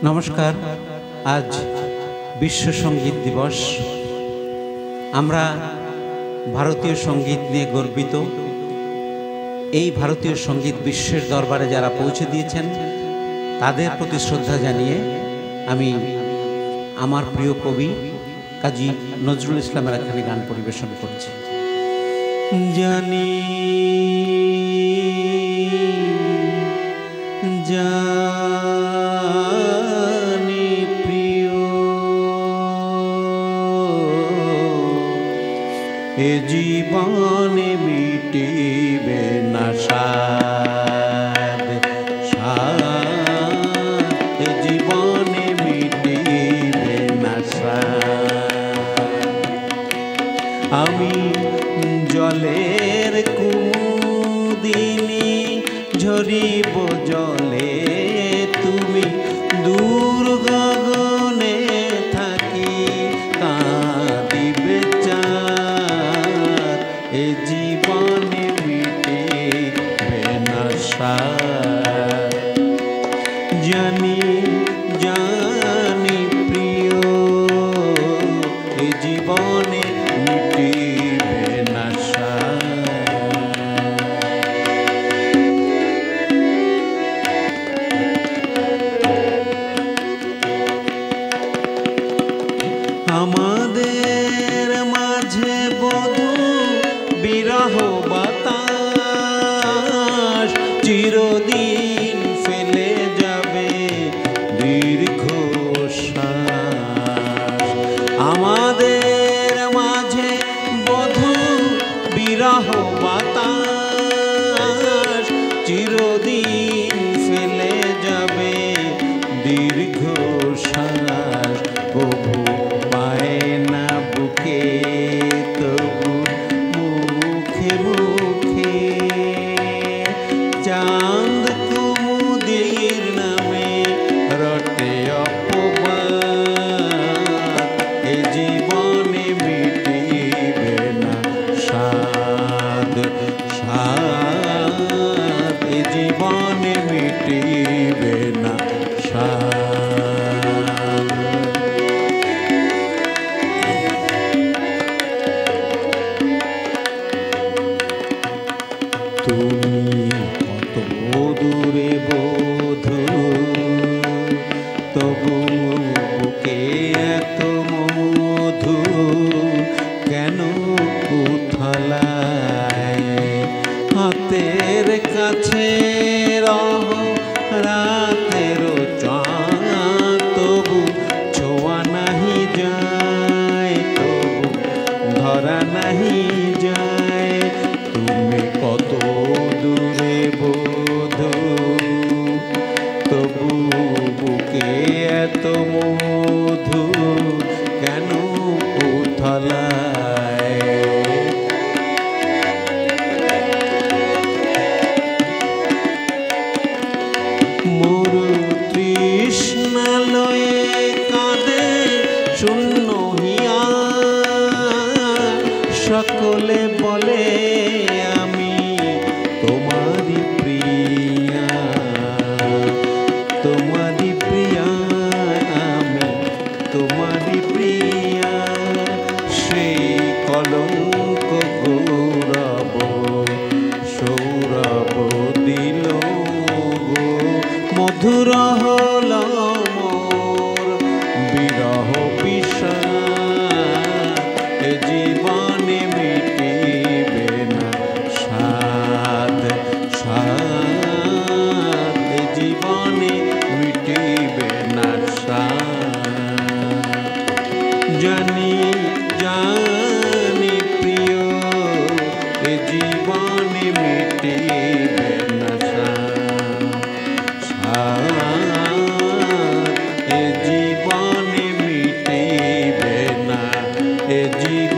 नमस्कार। आज विश्व संगीत दिवस। আমরা ভারতীয় संगीत নিয়ে গর্বিত। এই ভারতীয় संगीत বিশ্বের দরবারে যারা পৌঁছে দিয়েছেন তাদের প্রতি শ্রদ্ধা জানিয়ে আমি আমার প্রিয় কবি কাজী নজরুল ইসলামের একখানি গান পরিবেশন করছি। জানি জানি প্রিয় এ জীবনে মিটিবে না সাদ সাদ, এ জীবনে মিটিবে না সাদ। আমি জলের কুমুদিনী ঝরিব জলে, তুমি দূর গগনে থাকি কাঁদিবে চাঁদ, এ জীবনে মিটিবে না সাদ। জানি জানি প্রিয় এ জীবনে মিটিবে না সাদ। আমাদের মাঝে বধূ বিরহ বাতাস চিরদিন ফেলে যাবে দীর্ঘশ্বাস। আমাদের মাঝে বধূ বিরহ বাতাস চিরদিন ফেলে যাবে দীর্ঘশ্বাস। প্রভু পায় না বুকে তবু মুখে মুখে চাঁদ কুমুদের নামে রটে অপবাদ, এ জীবনে মিটিবে না সাদ সাদ, এ জীবনে মিটিবে না সাদ। তুমি কত দূরে বধূ, তবু বুকে এত মধু কেন উথলায়। হাতের কাছে রহ রাতের চাঁদ, তবু ছোঁয়া নাহি যায়, তবু ধরা নাহি যায়। তুমি কত দূরে বধূ, তবু বুকে এত মধু কেন উথলায়। মোর তৃষ্ণালয়ে কাঁদে শূন্য হিয়া, সকলে বলে আমি তোমারি প্রিয়া, তোমারি প্রিয়া, আমি তোমারি প্রিয়া। সেই কলঙ্ক গৌরব সৌরভ দিল গো, মধুর হল মোর বিরহ বিষাদ, এ জীবনে মিটিবে না সাদ সাদ, এ জীবনে মিটিবে না সাদ। জানি জানি প্রিয় এ জীবনে মিটিবে না সাদ সাদ, এ জীবনে মিটিবে না, এ জীবনে